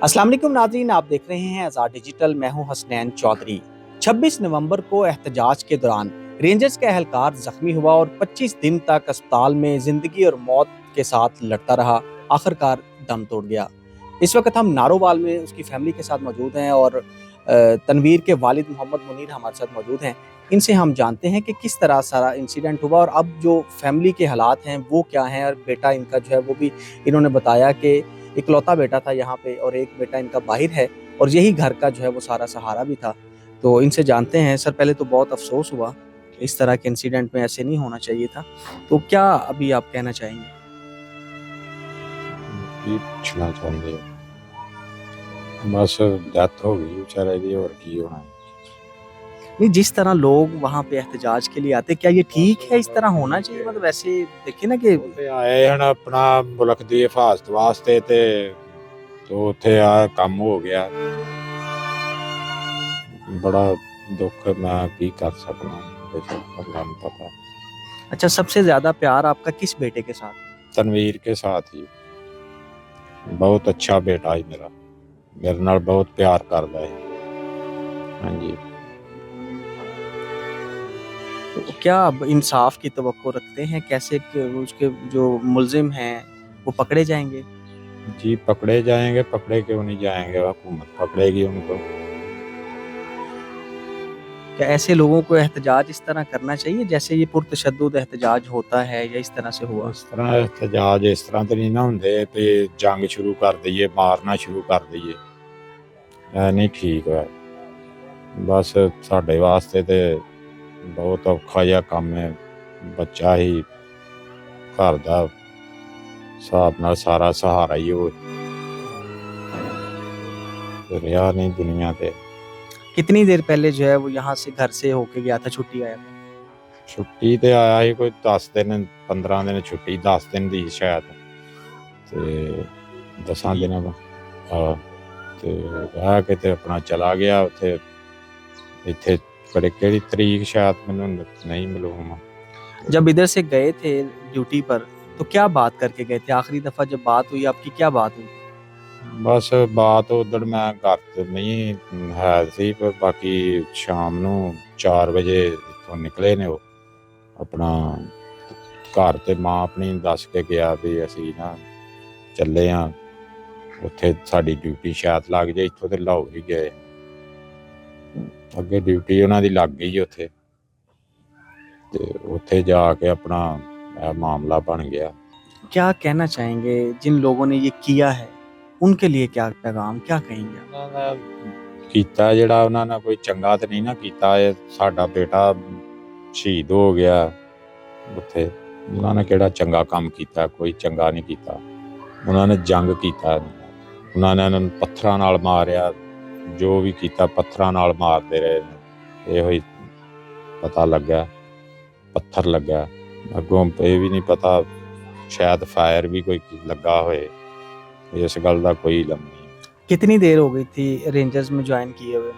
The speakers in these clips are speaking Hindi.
अस्सलाम वालेकुम नाज़रीन, आप देख रहे हैं आज़ाद डिजिटल। मैं हूं हसनैन चौधरी। 26 नवंबर को एहतजाज के दौरान रेंजर्स का एहलकार जख्मी हुआ और 25 दिन तक अस्पताल में ज़िंदगी और मौत के साथ लड़ता रहा। आखिरकार दम तोड़ गया। इस वक्त हम नारोवाल में उसकी फैमिली के साथ मौजूद हैं और तनवीर के वालिद मोहम्मद मुनीर हमारे साथ मौजूद हैं। इनसे हम जानते हैं कि किस तरह सारा इंसिडेंट हुआ और अब जो फैमिली के हालात हैं वो क्या हैं। और बेटा इनका जो है वो भी इन्होंने बताया कि इकलौता बेटा था यहाँ पे और एक बेटा इनका बाहर है और यही घर का जो है वो सारा सहारा भी था। तो इनसे जानते हैं। सर, पहले तो बहुत अफसोस हुआ, इस तरह के इंसिडेंट में ऐसे नहीं होना चाहिए था। तो क्या अभी आप कहना चाहेंगे? ਕੀ ਪੁੱਛਣਾ ਚਾਹੁੰਦੇ ਹੋ? बस डेथ हो गई बेचारे की, और की होना है। नहीं, जिस तरह लोग वहाँ पे एहतजाज के लिए आते, क्या ये ठीक है? इस तरह होना चाहिए? मतलब वैसे देखिए ना कि ਉੱਥੇ ਆਏ ਹਨ ਆਪਣਾ ਮੁਲਕ ਦੀ ਹਿਫਾਜ਼ਤ ਵਾਸਤੇ ਤੇ ਉੱਥੇ ਆ ਕੰਮ ਹੋ ਗਿਆ। ਬੜਾ ਦੁੱਖ, मैं की कर सकना, अल्लाह को पता। अच्छा, सबसे ज्यादा प्यार आपका किस बेटे के साथ? तनवीर के साथ ही, बहुत अच्छा बेटा है मेरा, मेरे नाल बहुत प्यार करता है। हाँ जी। तो क्या अब इंसाफ की तवक्को रखते हैं? कैसे कि उसके जो मुल्जिम हैं वो पकड़े जाएंगे? जी पकड़े जाएंगे, पकड़े क्यों नहीं जाएंगे, हुकूमत पकड़ेगी उनको। क्या ऐसे लोगों को एहतजाज इस तरह करना चाहिए जैसे ये पुरतशद्दुद एहतजाज होता है, या इस तरह से हुआ? इस तरह एहतजाज इस तरह तो नहीं ना होंगे भी जंग शुरू कर दईए, मारना शुरू कर दईए, नहीं ठीक है। बस साडे वास्ते ते बहुत औखा जिहा काम है। बच्चा ही घर दा हिसाब नाल सारा सहारा ही हो रहा नहीं दुनिया ते। कितनी देर पहले जो है वो यहाँ से घर से होके गया था, छुट्टी आया था? छुट्टी ते आया ही कोई 10 दिन 15 दिन छुट्टी, 10 दिन दी शायद, ते 10 दिनां बाद ते रह के ते अपना चला गया उत्थे। इत्थे बड़े केड़ी तरीक शायद मैनूं नहीं मालूम। जब इधर से गए थे ड्यूटी पर तो क्या बात करके गए थे? आखिरी दफा जब बात हुई आपकी, क्या बात हुई? बस बात उधर मैं घर ते नहीं है सी, पर बाकी शाम नूं 4 वजे इत्थों निकले ने। अपना घर ते मां अपनी दस के गया भी असीं ना ਚੱਲੇ ਆਂ, ਉੱਥੇ ਸਾਡੀ ਡਿਊਟੀ ਸ਼ਾਇਦ ਲੱਗ ਜਾਏ। ਇੱਥੋਂ ਤੇ ਲਾਹੌਰ ਹੀ ਗਏ, ਅੱਗੇ ਡਿਊਟੀ ਉਹਨਾਂ ਦੀ ਲੱਗ ਗਈ ਉੱਥੇ, ਤੇ ਉੱਥੇ ਜਾ ਕੇ ਆਪਣਾ ਇਹ ਮਾਮਲਾ ਬਣ ਗਿਆ। क्या कहना चाहेंगे जिन लोगों ने ये किया है, उनके लिए क्या पैगाम, क्या कहेंगे आप? ਉਹਨਾਂ ਨੇ ਕੀਤਾ ਜਿਹੜਾ, ਉਹਨਾਂ ਨੇ ਕੋਈ ਚੰਗਾ ਤੇ ਨਹੀਂ ਨਾ ਕੀਤਾ। ਇਹ ਸਾਡਾ ਬੇਟਾ ਸ਼ਹੀਦ ਹੋ ਗਿਆ ਉੱਥੇ, ਉਹਨਾਂ ਨੇ ਕਿਹੜਾ ਚੰਗਾ ਕੰਮ ਕੀਤਾ? ਕੋਈ ਚੰਗਾ ਨਹੀਂ ਕੀਤਾ। ਉਹਨਾਂ ਨੇ ਜੰਗ ਕੀਤਾ, ਉਹਨਾਂ ਨੇ ਇਹਨਾਂ ਨੂੰ ਪੱਥਰਾਂ ਨਾਲ ਮਾਰਿਆ, ਜੋ ਵੀ ਕੀਤਾ ਪੱਥਰਾਂ ਨਾਲ ਮਾਰਦੇ ਰਹੇ ਨੇ। ਇਹੋ ਹੀ ਪਤਾ ਲੱਗਾ ਪੱਥਰ ਲੱਗਾ, ਅੱਗੋਂ ਇਹ ਵੀ ਨਹੀਂ ਪਤਾ शायद फायर भी कोई लगा होए, इस गल का कोई इलम नहीं। कितनी देर हो गई थी रेंजर्स में ज्वाइन किए हुए?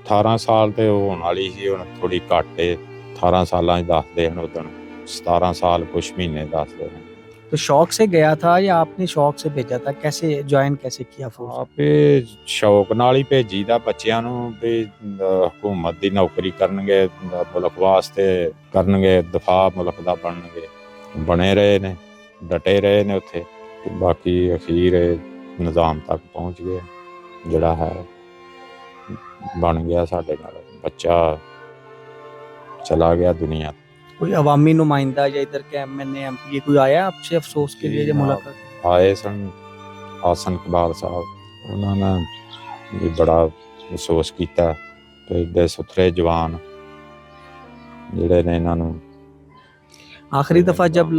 18 साल ਤੇ ਹੋਣ ਵਾਲੀ ਸੀ, ਹੁਣ ਥੋੜੀ ਘੱਟ ਹੈ। 18 ਸਾਲਾਂ 'ਚ ਦੱਸਦੇ ਹਨ, ਉਦੋਂ 17 ਸਾਲ ਕੁਛ ਮਹੀਨੇ ਦੱਸਦੇ ਹਨ। तो शौक से गया था या आपने शौक से भेजा था? कैसे ज्वाइन कैसे किया फोर्स? ਆਪੇ ਸ਼ੌਕ ਨਾਲ ਹੀ ਭੇਜੀਦਾ ਬੱਚਿਆਂ ਨੂੰ ਵੀ ਹਕੂਮਤ ਦੀ ਨੌਕਰੀ ਕਰਨਗੇ, ਮੁਲਕ ਵਾਸਤੇ ਕਰਨਗੇ, ਦਫਾ ਮੁਲਕ ਦਾ ਬਣਨਗੇ। ਬਣੇ ਰਹੇ ਨੇ, ਡਟੇ ਰਹੇ ਨੇ ਉੱਥੇ, ਤੇ ਬਾਕੀ ਅਖੀਰ ਨਿਜ਼ਾਮ ਤੱਕ ਪਹੁੰਚ ਗਏ। ਜਿਹੜਾ ਹੈ ਬਣ ਗਿਆ ਸਾਡੇ ਨਾਲ, ਬੱਚਾ चला गया दुनिया। कोई अवामी नुमाइंदा या इधर के MNA MP कोई आया आपसे अफसोस के लिए मुलाकात? आए सन आसन इकबाल साहब, उन्होंने भी बड़ा अफसोस किया कि एडे सुथरे जवान जिहड़े ने इन्हां नूं। आखिरी दफा जब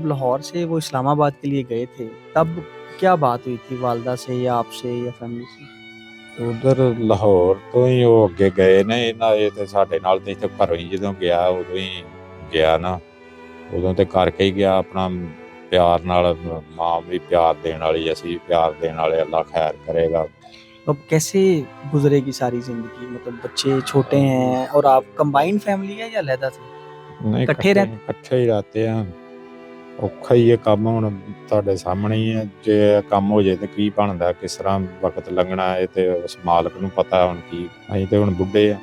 लाहौर से वो इस्लामाबाद के लिए गए थे, तब क्या बात हुई थी वालदा से या आपसे या फैमिली से? उधर लाहौर तो ही वो अगे गए ने, इन्हां ये ते साडे नाल ते इत्थे घरों ही जदों गया उदों ही गया ना, उदों ते करके ही गया अपना प्यार नाल। मां भी प्यार देने वाली, असीं भी प्यार देने वाले, अल्लाह खैर करेगा। अब कैसे गुजरेगी सारी जिंदगी? मतलब बच्चे छोटे हैं और आप कंबाइंड फैमिली है या अलहदा से? नहीं, इकट्ठे रहते? इकट्ठे ही रहते हैं। ਔਖਾ ਹੀ ਇਹ ਕੰਮ ਹੁਣ ਤੁਹਾਡੇ ਸਾਹਮਣੇ ਹੀ ਹੈ। ਜੇ ਇਹ ਕੰਮ ਹੋ ਜਾਏ ਤੇ ਕੀ ਬਣਦਾ, ਕਿਸ ਤਰ੍ਹਾਂ ਵਕਤ ਲੰਘਣਾ, ਇਹ ਤੇ ਉਸ ਮਾਲਕ ਨੂੰ ਪਤਾ। ਹੁਣ ਕੀ, ਅਸੀਂ ਤੇ ਹੁਣ ਬੁੱਢੇ ਆ,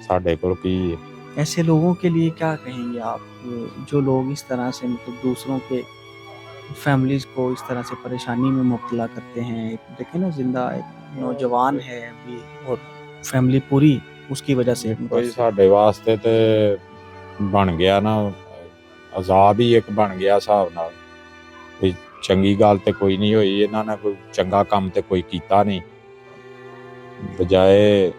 ਸਾਡੇ ਕੋਲ ਕੀ ਹੈ। ऐसे लोगों के लिए क्या कहेंगे आप, जो लोग इस तरह से मतलब दूसरों के फैमिलीज को इस तरह से परेशानी में मुब्तला करते हैं। एक देखें ना, जिंदा एक नौजवान है अभी और फैमिली पूरी उसकी वजह से ਕੋਈ मुतासिर। ਸਾਡੇ ਵਾਸਤੇ ਤੇ ਬਣ ਗਿਆ ਨਾ, ਅਜ਼ਾਬ ਹੀ ਇੱਕ ਬਣ ਗਿਆ ਹਿਸਾਬ ਨਾਲ। ਕੋਈ ਚੰਗੀ ਗੱਲ ਤੇ ਕੋਈ ਨਹੀਂ ਹੋਈ, ਇਹਨਾਂ ਨੇ ਕੋਈ ਚੰਗਾ ਕੰਮ ਤੇ ਕੋਈ ਕੀਤਾ ਨਹੀਂ। ਬਜਾਏ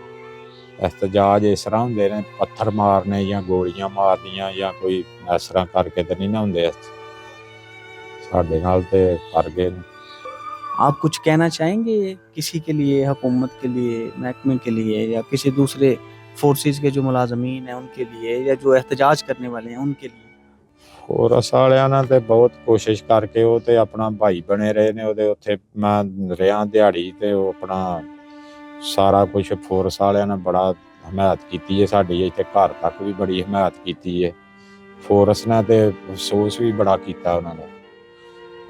ਇhtਜਾਜ ਇਸ ਤਰ੍ਹਾਂ ਹੁੰਦੇ ਨੇ, ਪੱਥਰ ਮਾਰਨੇ ਜਾਂ ਗੋਲੀਆਂ ਮਾਰਨੀਆਂ ਜਾਂ ਕੋਈ ਇਸ ਤਰ੍ਹਾਂ ਕਰਕੇ ਤੇ ਨਹੀਂ ਨਾ ਹੁੰਦੇ। ਸਾਡੇ ਨਾਲ ਤੇ ਕਰ ਗਏ ਨੇ। आप कुछ कहना चाहेंगे किसी के लिए, हुकूमत के लिए, महकमे के लिए, या किसी दूसरे फोर्सेस के जो मुलाजमीन हैं उनके लिए, या जो एहतजाज करने वाले हैं उनके लिए? ਫੋਰਸ ਵਾਲਿਆਂ ਨਾਲ ਤੇ ਬਹੁਤ ਕੋਸ਼ਿਸ਼ ਕਰਕੇ, ਉਹ ਤੇ ਆਪਣਾ ਭਾਈ ਬਣੇ ਰਹੇ ਨੇ। ਉਹਦੇ ਉੱਥੇ ਮੈਂ ਰਿਹਾ ਦਿਹਾੜੀ, ਤੇ ਉਹ ਆਪਣਾ ਸਾਰਾ ਕੁਝ ਫੋਰਸ ਵਾਲਿਆਂ ਨੇ ਬੜਾ ਹਮਾਇਤ ਕੀਤੀ ਹੈ ਸਾਡੀ। ਇੱਥੇ ਘਰ ਤੱਕ ਵੀ ਬੜੀ ਹਮਾਇਤ ਕੀਤੀ ਹੈ ਫੋਰਸ ਨੇ, ਤੇ ਅਫਸੋਸ ਵੀ ਬੜਾ ਕੀਤਾ ਉਹਨਾਂ ਦਾ।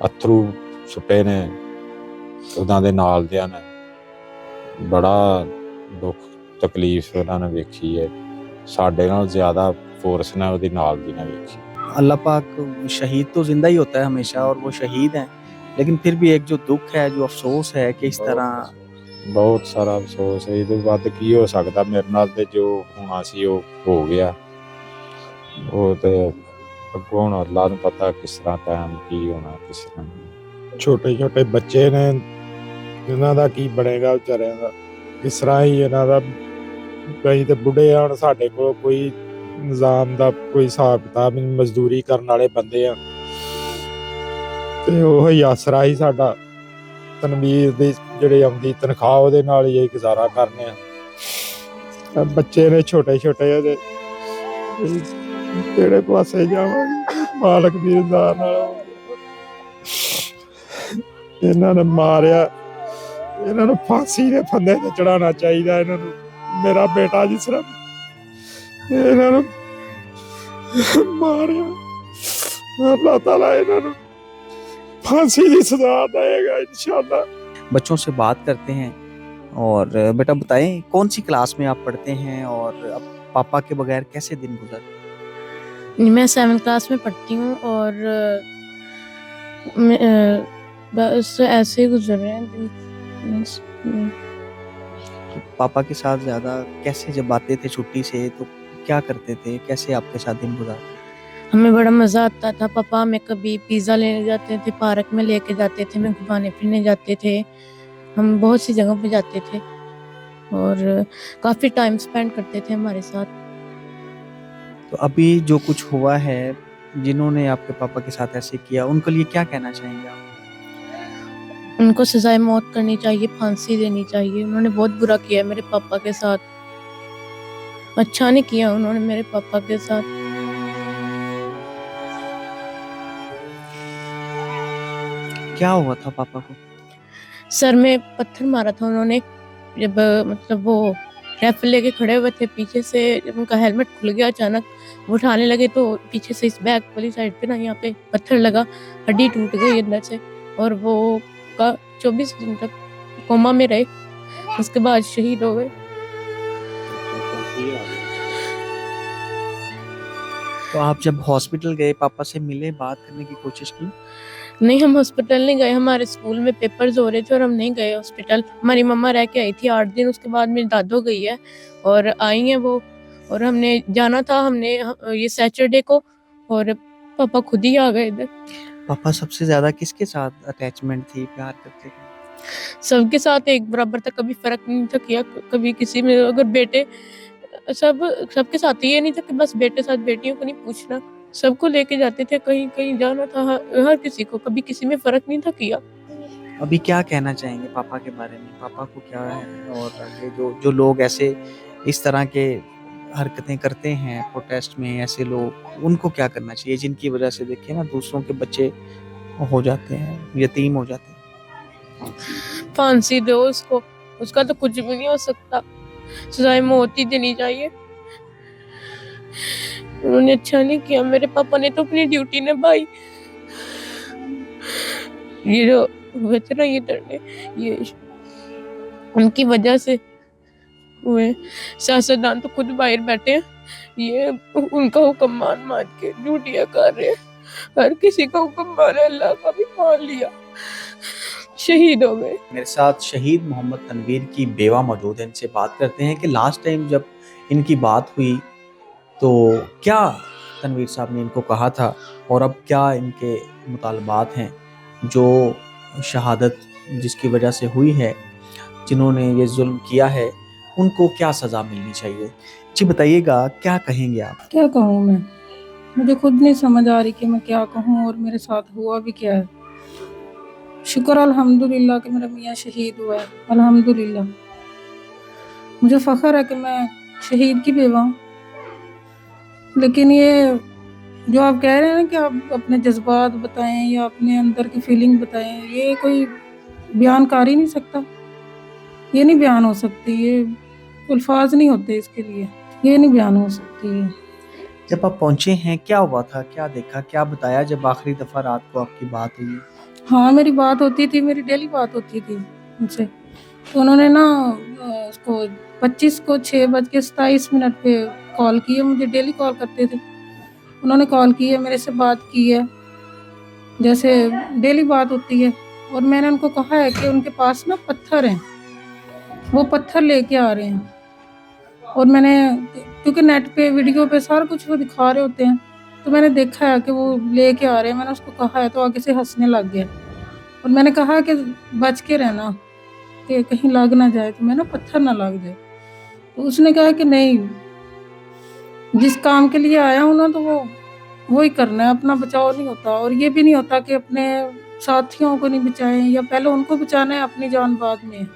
ਅਥਰੂ ਸੁੱਟੇ ਨੇ ਉਹਨਾਂ ਦੇ ਨਾਲ ਦਿਆਂ ਨੇ, ਬੜਾ ਦੁੱਖ ਤਕਲੀਫ ਉਹਨਾਂ ਨੇ ਵੇਖੀ ਹੈ। ਸਾਡੇ ਨਾਲ ਜ਼ਿਆਦਾ ਫੋਰਸ ਨੇ ਉਹਦੀ ਨਾਲ ਦੀ ਨੇ ਵੇਖੀ। अल्लाह पाक, शहीद तो जिंदा ही होता है हमेशा और वो शहीद हैं, लेकिन फिर भी एक जो दुख है, जो अफसोस है कि इस तरह ਬਹੁਤ ਸਾਰਾ ਅਫਸੋਸ ਹੈ। ਇਹ ਤੋਂ ਵੱਧ ਕੀ ਹੋ ਸਕਦਾ। ਮੇਰੇ ਨਾਲ ਤੇ ਜੋ ਹੋਣਾ ਸੀ ਉਹ ਹੋ ਗਿਆ। ਉਹ ਤੇ ਅੱਗੋਂ ਹੁਣ ਅੱਲਾਹ ਨੂੰ ਪਤਾ ਕਿਸ ਤਰ੍ਹਾਂ ਟਾਈਮ ਕੀ ਹੋਣਾ, ਕਿਸ ਤਰ੍ਹਾਂ। ਛੋਟੇ ਛੋਟੇ ਬੱਚੇ ਨੇ, ਇਹਨਾਂ ਦਾ ਕੀ ਬਣੇਗਾ ਵਿਚਾਰਿਆਂ ਦਾ, ਕਿਸ ਤਰ੍ਹਾਂ ਹੀ ਇਹਨਾਂ ਦਾ। ਕਈ ਤੇ ਬੁੱਢੇ ਆ, ਹੁਣ ਸਾਡੇ ਕੋਲ ਕੋਈ ਨਿਜ਼ਾਮ ਦਾ ਕੋਈ ਹਿਸਾਬ ਕਿਤਾਬ ਨਹੀਂ। ਮਜ਼ਦੂਰੀ ਕਰਨ ਵਾਲੇ ਬੰਦੇ ਆ, ਤੇ ਉਹ ਹੀ ਆਸਰਾ ਹੀ ਸਾਡਾ। ਤਨਵੀਰ ਦੀ ਜਿਹੜੇ ਆਉਂਦੀ ਤਨਖਾਹ, ਉਹਦੇ ਨਾਲ ਹੀ ਇਹ ਗੁਜ਼ਾਰਾ ਕਰਨੇ ਆ। ਬੱਚੇ ਨੇ ਛੋਟੇ ਛੋਟੇ, ਉਹਦੇ ਕਿਹੜੇ ਪਾਸੇ ਜਾਵਾਂਗੇ, ਮਾਲਕ ਦੀ ਰਜ਼ਾ ਨਾਲ। ਇਹਨਾਂ ਨੇ ਮਾਰਿਆ, ਇਹਨਾਂ ਨੂੰ ਫਾਂਸੀ ਦੇ ਫੰਦੇ ਤੇ ਚੜਾਉਣਾ ਚਾਹੀਦਾ। ਇਹਨਾਂ ਨੂੰ, ਮੇਰਾ ਬੇਟਾ ਜਿਸ ਤਰ੍ਹਾਂ ਇਹਨਾਂ ਨੂੰ ਮਾਰਿਆ, ਅੱਲਾਹ ਤਾਲਾ ਇਹਨਾਂ ਨੂੰ फांसी की सजा देगा इंशाल्लाह। बच्चों से बात करते हैं। और बेटा बताएं, कौन सी क्लास में आप पढ़ते हैं और अब पापा के बगैर कैसे दिन गुजर? मैं 7th क्लास में पढ़ती हूँ और बस ऐसे ही गुजर रहे हैं दिन। पापा के साथ ज़्यादा कैसे, जब आते थे छुट्टी से तो क्या करते थे, कैसे आपके साथ दिन गुजारते? हमें बड़ा मज़ा आता था। पापा हमें कभी पिज़्ज़ा लेने जाते थे, पार्क में लेके जाते थे, हमें घुमाने फिरने जाते थे। हम बहुत सी जगहों पे जाते थे और काफ़ी टाइम स्पेंड करते थे हमारे साथ। तो अभी जो कुछ हुआ है, जिन्होंने आपके पापा के साथ ऐसे किया, उनके लिए क्या कहना चाहेंगे आप? उनको सजाए मौत करनी चाहिए, फांसी देनी चाहिए। उन्होंने बहुत बुरा किया मेरे पापा के साथ, अच्छा नहीं किया उन्होंने मेरे पापा के साथ। क्या हुआ था पापा को? सर में पत्थर मारा था उन्होंने। जब मतलब वो राइफल लेके खड़े हुए थे, पीछे से जब उनका हेलमेट खुल गया अचानक, वो उठाने लगे तो पीछे से इस बैक वाली साइड पे ना यहाँ पे पत्थर लगा, हड्डी टूट गई अंदर से। और वो 24 दिन तक कोमा में रहे, उसके बाद शहीद हो गए। तो आप जब हॉस्पिटल गए, पापा से मिले, बात करने की कोशिश की? नहीं, हम हॉस्पिटल नहीं गए। हमारे स्कूल में पेपर्स हो रहे थे और हम नहीं गए हॉस्पिटल। हमारी मम्मा रह के आई थी 8 दिन, उसके बाद मेरी दादो गई है और आई हैं वो। और हमने जाना था, हमने ये सैटरडे को, और पापा खुद ही आ गए इधर। पापा सबसे ज्यादा किसके साथ अटैचमेंट थी, प्यार करते थे? सबके साथ एक बराबर था, कभी फर्क नहीं था किया कभी किसी में। अगर बेटे सबके साथ ये नहीं था कि बस बेटे साथ बेटियों को नहीं पूछना, सबको लेके जाते थे, कहीं कहीं जाना था, हर किसी को, कभी किसी में फर्क नहीं था किया। अभी क्या कहना चाहेंगे पापा के बारे में? पापा को क्या है, और आगे जो लोग ऐसे इस तरह के हरकतें करते हैं प्रोटेस्ट में, ऐसे लोग, उनको क्या करना चाहिए जिनकी वजह से देखिए ना दूसरों के बच्चे हो जाते हैं, यतीम हो जाते हैं? फांसी दो उसको, उसका तो कुछ भी नहीं हो सकता, सजाए मौत ही देनी चाहिए। उन्होंने अच्छा नहीं किया, मेरे पापा ने तो अपनी ड्यूटी निभाई। ये जो हुए थे ना ये धरने, ये उनकी वजह से हुए। सियासतदान तो खुद बाहर बैठे हैं, ये उनका हुक्म मान मान के ड्यूटियां कर रहे हैं। हर किसी का हुक्म माना, अल्लाह का भी मान लिया, शहीद हो गए। मेरे साथ शहीद मोहम्मद तनवीर की बेवा मौजूद है, इनसे बात करते हैं कि लास्ट टाइम जब इनकी बात हुई तो क्या तनवीर साहब ने इनको कहा था और अब क्या इनके मुतालबात हैं, जो शहादत जिसकी वजह से हुई है, जिन्होंने ये जुल्म किया है, उनको क्या सज़ा मिलनी चाहिए। जी बताइएगा, क्या कहेंगे आप? क्या कहूँ मैं, मुझे खुद नहीं समझ आ रही कि मैं क्या कहूँ और मेरे साथ हुआ भी क्या है। शुक्र अल्हम्दुलिल्लाह कि मेरा मियाँ शहीद हुआ है, अल्हम्दुलिल्लाह। मुझे फ़ख्र है कि मैं शहीद की बेवा हूँ। लेकिन ये जो आप कह रहे हैं ना कि आप अपने जज्बात बताएं या अपने अंदर की फीलिंग बताएं, ये कोई बयान कर ही नहीं सकता। ये नहीं बयान हो सकती, ये अल्फाज नहीं होते इसके लिए, ये नहीं बयान हो सकती है। जब आप पहुंचे हैं क्या हुआ था, क्या देखा, क्या बताया जब आखिरी दफ़ा रात को आपकी बात हुई? हाँ, मेरी बात होती थी, मेरी डेली बात होती थी उनसे। तो उन्होंने ना उसको 25 को 6:27 पे कॉल की है, मुझे डेली कॉल करते थे। उन्होंने कॉल की है, मेरे से बात की है, जैसे डेली बात होती है। और मैंने उनको कहा है कि उनके पास ना पत्थर हैं, वो पत्थर लेके आ रहे हैं। और मैंने, क्योंकि नेट पे वीडियो पे सारा कुछ वो दिखा रहे होते हैं, तो मैंने देखा है कि वो लेके आ रहे हैं। मैंने उसको कहा है तो आगे से हंसने लग गया। और मैंने कहा कि बच के रहना, कि कहीं लग ना जाए, तो मैं ना पत्थर ना लग जाए। तो उसने कहा कि नहीं, जिस काम के लिए आया हूँ ना तो वो ही करना है, अपना बचाव नहीं होता। और ये भी नहीं होता कि अपने साथियों को नहीं बचाएं, या पहले उनको बचाना है, अपनी जान बाद में।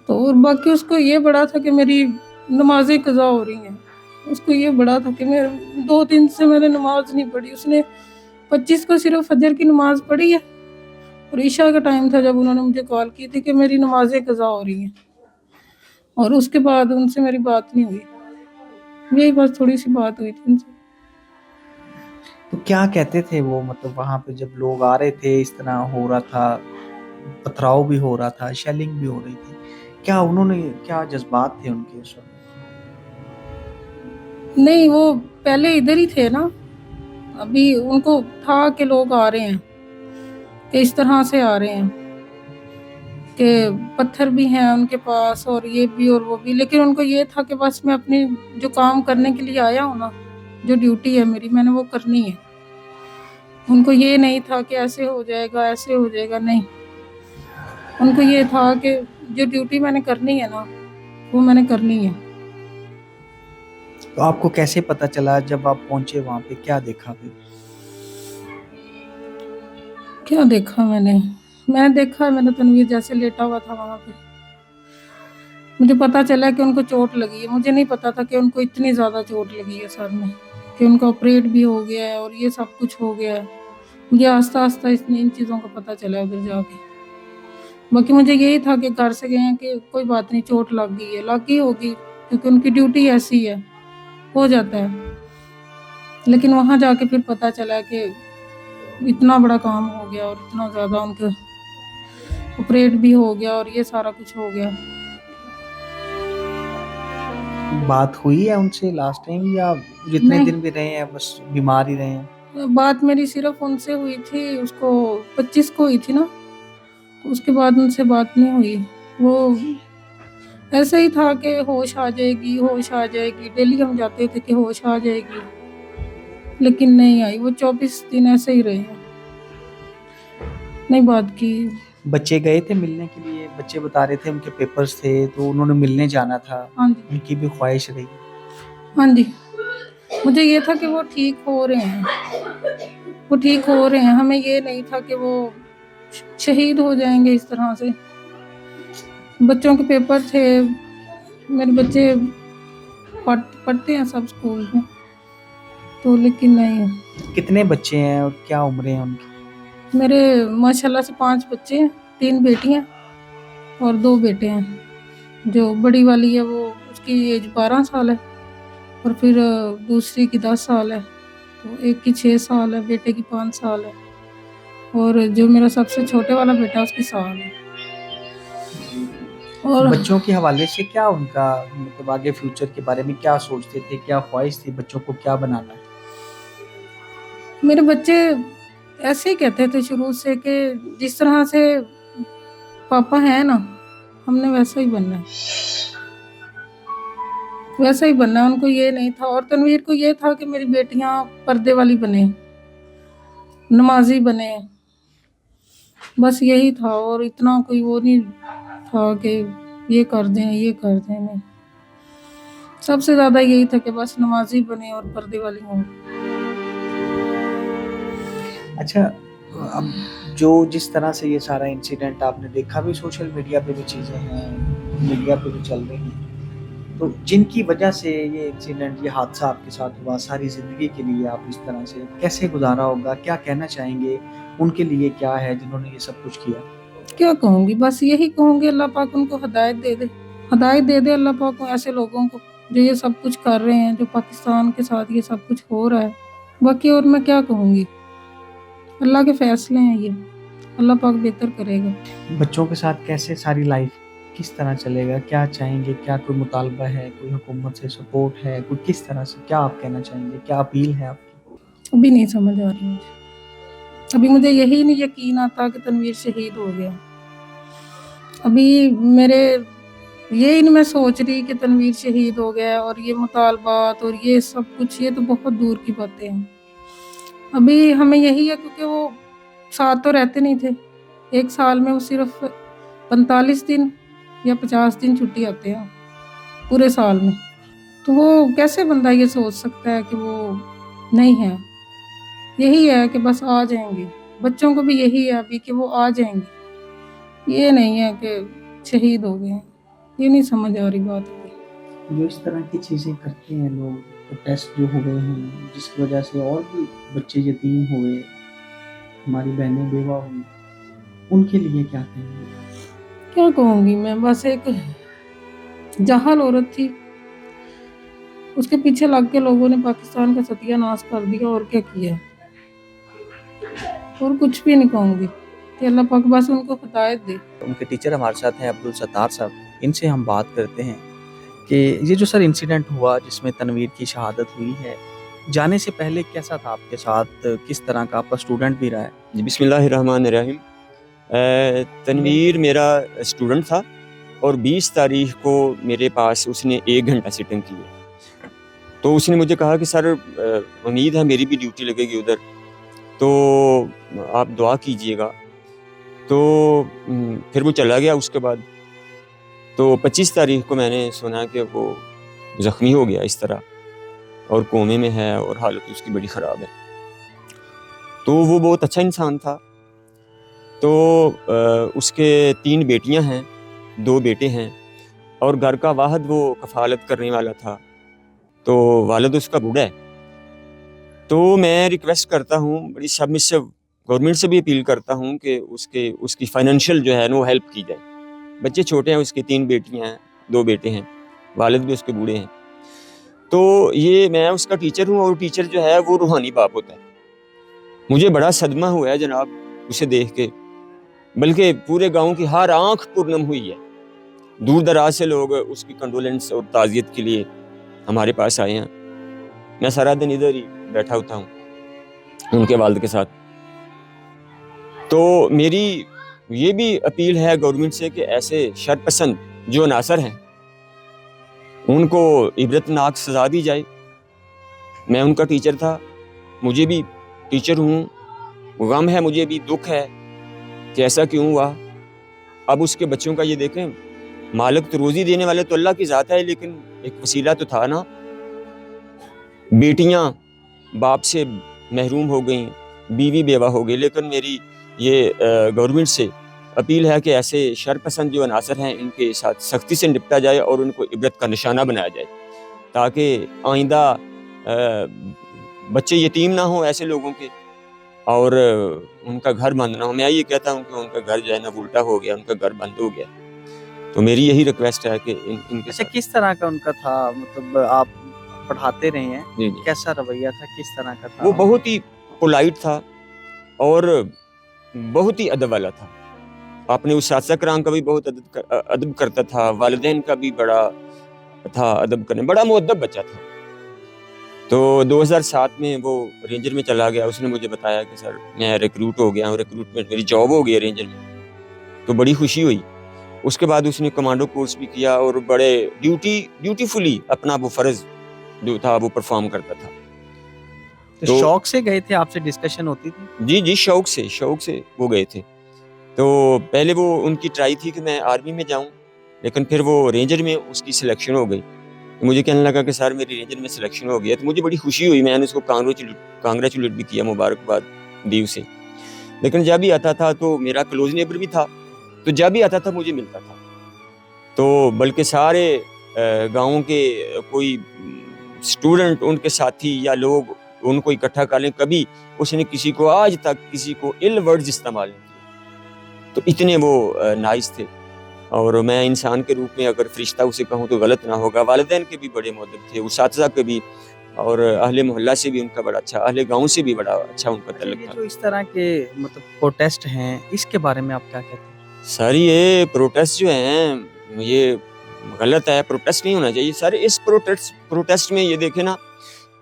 तो और बाकी उसको ये बड़ा था कि मेरी नमाजें कज़ा हो रही हैं। उसको ये बड़ा था कि मैं 2 दिन से मैंने नमाज नहीं पढ़ी। उसने 25 को सिर्फ फजर की नमाज पढ़ी है, और ईशा का टाइम था जब उन्होंने मुझे कॉल की थी कि मेरी नमाजें कज़ा हो रही हैं। और उसके बाद उनसे मेरी बात नहीं हुई, यही बस थोड़ी सी बात हुई थी उनसे। तो क्या कहते थे वो, मतलब वहां पे जब लोग आ रहे थे, इस तरह हो रहा था, पथराव भी हो रहा था, शेलिंग भी हो रही थी, क्या उन्होंने, क्या जज्बात थे उनके उस वक्त? नहीं, वो पहले इधर ही थे ना। अभी उनको था कि लोग आ रहे हैं, कि इस तरह से आ रहे हैं, कि पत्थर भी हैं उनके पास और ये भी और वो भी। लेकिन उनको ये था कि बस मैं अपनी जो काम करने के लिए आया हूँ ना, जो ड्यूटी है मेरी, मैंने वो करनी है। उनको ये नहीं था कि ऐसे हो जाएगा, ऐसे हो जाएगा, नहीं। उनको ये था कि जो ड्यूटी मैंने करनी है ना, वो मैंने करनी है। तो आपको कैसे पता चला जब आप पहुंचे वहां पे, क्या देखा फिर? क्या देखा मैंने देखा, मैंने तनवीर जैसे लेटा हुआ था वहां पे। मुझे पता चला कि उनको चोट लगी है। मुझे नहीं पता था कि उनको इतनी ज़्यादा चोट लगी है सर में, कि उनका ऑपरेट भी हो गया है और ये सब कुछ हो गया है। मुझे आस्ता आस्ता इन चीज़ों का पता चला उधर जाके। बाकी मुझे यही था कि घर से गए हैं कि कोई बात नहीं, चोट लग गई है, लग गई होगी, क्योंकि उनकी ड्यूटी ऐसी है, हो जाता है। लेकिन वहाँ जाके फिर पता चला कि इतना बड़ा काम हो गया और इतना ज़्यादा उनके ऑपरेट भी हो गया और ये सारा कुछ हो गया। बात हुई है उनसे लास्ट टाइम, या जितने नहीं, दिन भी रहे हैं बस बीमार ही रहे हैं? बात मेरी सिर्फ उनसे हुई थी, उसको 25 को हुई थी ना, तो उसके बाद उनसे बात नहीं हुई। वो ऐसे ही था कि होश आ जाएगी, होश आ जाएगी। डेली हम जाते थे कि होश आ जाएगी, लेकिन नहीं आई। वो 24 दिन ऐसे ही रहे हैं, नहीं बात की। बच्चे गए थे मिलने के लिए, बच्चे बता रहे थे उनके पेपर्स थे तो उन्होंने मिलने जाना था, हाँ जी, उनकी भी ख्वाहिश रही। हाँ जी। मुझे ये था कि वो ठीक हो रहे हैं, वो ठीक हो रहे हैं। हमें ये नहीं था कि वो शहीद हो जाएंगे इस तरह से। बच्चों के पेपर थे, मेरे बच्चे पढ़ते हैं सब स्कूल में, तो लेकिन नहीं। कितने बच्चे हैं और क्या उम्रें हैं उनकी? मेरे माशाल्लाह से 5 बच्चे हैं, 3 बेटियां और 2 बेटे हैं। जो बड़ी वाली है वो, उसकी एज 12 साल है, और फिर दूसरी की 10 साल है, तो एक की 6 साल है, बेटे की 5 साल है, और जो मेरा सबसे छोटे वाला बेटा उसकी साल है। और बच्चों के हवाले से क्या उनका मतलब आगे फ्यूचर के बारे में क्या सोचते थे, क्या ख्वाहिश थी, बच्चों को क्या बनाना है? मेरे बच्चे ऐसे ही कहते थे शुरू से कि जिस तरह से पापा है ना, हमने वैसा ही बनना है, वैसा ही बनना है। उनको ये नहीं था, और तनवीर को ये था कि मेरी बेटियां पर्दे वाली बने, नमाजी बने, बस यही था। और इतना कोई वो नहीं था कि ये कर दें ये कर दें, नहीं। सबसे ज्यादा यही था कि बस नमाजी बने और पर्दे वाली हों। अच्छा, अब जो जिस तरह से ये सारा इंसिडेंट आपने देखा भी, सोशल मीडिया पे भी चीज़ें हैं, मीडिया पे भी चल रही हैं, तो जिनकी वजह से ये इंसिडेंट, ये हादसा आपके साथ हुआ, सारी ज़िंदगी के लिए आप इस तरह से कैसे गुजारा होगा, क्या कहना चाहेंगे? उनके लिए क्या है जिन्होंने ये सब कुछ किया? क्या कहूँगी, बस यही कहूँगी अल्लाह पाक उनको हिदायत दे दे, हिदायत दे दे अल्लाह पाक को, ऐसे लोगों को जो ये सब कुछ कर रहे हैं, जो पाकिस्तान के साथ ये सब कुछ हो रहा है। बाकी और मैं क्या कहूँगी, अल्लाह के फैसले हैं ये, अल्लाह पाक बेहतर करेगा। बच्चों के साथ कैसे सारी लाइफ किस तरह चलेगा, क्या चाहेंगे, क्या कोई मुतालबा है, कोई हुकूमत से सपोर्ट है, कोई किस तरह से, क्या आप कहना चाहेंगे, क्या अपील है आपकी? अभी नहीं समझ आ रही मुझे, अभी मुझे यही नहीं यकीन आता कि तनवीर शहीद हो गया। अभी मेरे ये नहीं मैं सोच रही कि तनवीर शहीद हो गया, और ये मुतालबात और ये सब कुछ, ये तो बहुत दूर की बातें हैं। अभी हमें यही है, क्योंकि वो साथ तो रहते नहीं थे, एक साल में वो सिर्फ 45 दिन या 50 दिन छुट्टी आते हैं पूरे साल में। तो वो कैसे बंदा ये सोच सकता है कि वो नहीं है। यही है कि बस आ जाएंगे, बच्चों को भी यही है अभी कि वो आ जाएंगे, ये नहीं है कि शहीद हो गए हैं। ये नहीं समझ आ रही बात अभी। जो इस तरह की चीज़ें करते हैं लोग, प्रोटेस्ट जो हुए हैं, जिसकी वजह से और भी बच्चे यतीम हुए, हमारी बहनें बेवा हुई, उनके लिए क्या कहेंगे? क्या कहूँगी मैं, बस एक जाहल औरत थी, उसके पीछे लग के लोगों ने पाकिस्तान का सत्यानाश कर दिया, और क्या किया, और कुछ भी नहीं कहूँगी कि अल्लाह पाक बस उनको हिदायत दे। उनके टीचर हमारे साथ हैं अब्दुल सत्तार साहब, इनसे हम बात करते हैं कि ये जो सर इंसिडेंट हुआ जिसमें तनवीर की शहादत हुई है, जाने से पहले कैसा था आपके साथ, किस तरह का, आपका स्टूडेंट भी रहा है? जी, बिस्मिल्लाहिर्रहमानिर्रहीम। तनवीर मेरा स्टूडेंट था, और 20 तारीख को मेरे पास उसने 1 घंटा सिटिंग की है। तो उसने मुझे कहा कि सर उम्मीद है मेरी भी ड्यूटी लगेगी उधर, तो आप दुआ कीजिएगा। तो फिर वो चला गया। उसके बाद तो 25 तारीख को मैंने सुना कि वो ज़ख्मी हो गया इस तरह, और कोमे में है, और हालत उसकी बड़ी ख़राब है। तो वो बहुत अच्छा इंसान था। तो उसके 3 बेटियां हैं, 2 बेटे हैं, और घर का वाहद वो कफ़ालत करने वाला था। तो वालिद उसका बूढ़ा है। तो मैं रिक्वेस्ट करता हूँ, बड़ी सबमिसिव गवर्नमेंट से भी अपील करता हूँ कि उसकी फाइनेंशियल जो है ना वो हेल्प की जाए। बच्चे छोटे हैं, उसकी 3 बेटियां हैं, 2 बेटे हैं, वालिद भी उसके बूढ़े हैं। तो ये मैं उसका टीचर हूँ, और टीचर जो है वो रूहानी बाप होता है। मुझे बड़ा सदमा हुआ है जनाब उसे देख के, बल्कि पूरे गांव की हर आंख पुरनम हुई है। दूर दराज से लोग उसकी कंडोलेंस और ताज़ियत के लिए हमारे पास आए हैं। मैं सारा दिन इधर ही बैठा होता हूँ उनके वालिद के साथ। तो मेरी ये भी अपील है गवर्नमेंट से कि ऐसे शरपसंद जो अनासर हैं उनको इबरतनाक सज़ा दी जाए। मैं उनका टीचर था, मुझे भी टीचर हूँ, गम है, मुझे भी दुख है कि ऐसा क्यों हुआ। अब उसके बच्चों का ये देखें, मालिक तो रोज़ी देने वाले तो अल्लाह की ज़ात है, लेकिन एक वसीला तो था ना। बेटियां बाप से महरूम हो गई, बीवी बेवा हो गई। लेकिन मेरी ये गवर्नमेंट से अपील है कि ऐसे शरपसंद जो अनासर हैं इनके साथ सख्ती से निपटा जाए, और उनको इबरत का निशाना बनाया जाए, ताकि आइंदा बच्चे यतीम ना हो ऐसे लोगों के, और उनका घर बंद ना हो। मैं ये कहता हूँ कि उनका घर जो है ना उल्टा हो गया, उनका घर बंद हो गया। तो मेरी यही रिक्वेस्ट है कि इनके अच्छा, साथ। किस तरह का उनका था, मतलब आप पढ़ाते रहे हैं, जी जी, कैसा रवैया था, किस तरह का था? वो बहुत ही पोलाइट था, और बहुत ही अदब वाला था। अपने उस्ताद कराम का भी बहुत अदब करता था, वालिदैन का भी बड़ा था अदब करने, बड़ा मुअद्दब बच्चा था। तो 2007 में वो रेंजर में चला गया। उसने मुझे बताया कि सर मैं रिक्रूट हो गया हूँ, रिक्रूटमेंट मेरी जॉब हो गई है रेंजर में। तो बड़ी खुशी हुई। उसके बाद उसने कमांडो कोर्स भी किया और बड़े ड्यूटीफुली अपना वो फ़र्ज़ जो था वो परफॉर्म करता था। तो शौक से गए थे, आपसे डिस्कशन होती थी? जी, शौक से वो गए थे। तो पहले वो उनकी ट्राई थी कि मैं आर्मी में जाऊँ, लेकिन फिर वो रेंजर में उसकी सिलेक्शन हो गई। तो मुझे कहने लगा कि सर मेरी रेंजर में सिलेक्शन हो गई है। तो मुझे बड़ी खुशी हुई, मैंने उसको कांग्रेचुलेट भी किया, मुबारकबाद दी उसे। लेकिन जब भी आता था तो मेरा क्लोज नेबर भी था, तो जब भी आता था मुझे मिलता था। तो बल्कि सारे गाँव के कोई स्टूडेंट, उनके साथी या लोग उनको इकट्ठा कर लें, कभी उसने किसी को आज तक किसी को इल वर्ड्स इस्तेमाल नहीं किए। तो इतने वो नाइस थे। और मैं इंसान के रूप में अगर फरिश्ता उसे कहूँ तो गलत ना होगा। वालिदैन के भी बड़े मुअद्दब थे, उस्ताज़ा के भी, और अहले मोहल्ला से भी उनका बड़ा अच्छा, अहले गाँव से भी बड़ा अच्छा उनका तल्लुक ये था। जो इस तरह के मतलब प्रोटेस्ट हैं, इसके बारे में आप क्या कहते हैं? सर ये प्रोटेस्ट जो हैं ये गलत है, प्रोटेस्ट नहीं होना चाहिए। सर इस प्रोटेस्ट में ये देखें ना,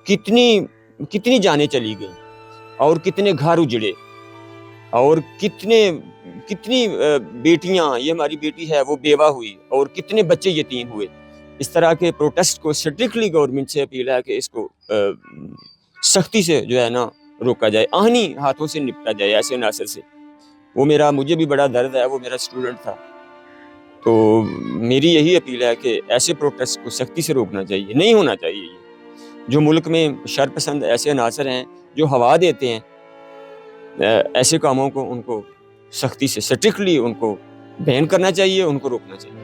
कितनी जानें चली गई और कितने घर उजड़े और कितनी बेटियां, ये हमारी बेटी है वो बेवा हुई और कितने बच्चे यतीम हुए। इस तरह के प्रोटेस्ट को स्ट्रिक्टली गवर्नमेंट से अपील है कि इसको सख्ती से जो है ना रोका जाए, आहनी हाथों से निपटा जाए ऐसे नासर से। वो मुझे भी बड़ा दर्द है, वो मेरा स्टूडेंट था। तो मेरी यही अपील है कि ऐसे प्रोटेस्ट को सख्ती से रोकना चाहिए, नहीं होना चाहिए। ये जो मुल्क में शरपसंद ऐसे अनासर हैं जो हवा देते हैं ऐसे कामों को, उनको सख्ती से स्ट्रिक्टली उनको बैन करना चाहिए, उनको रोकना चाहिए।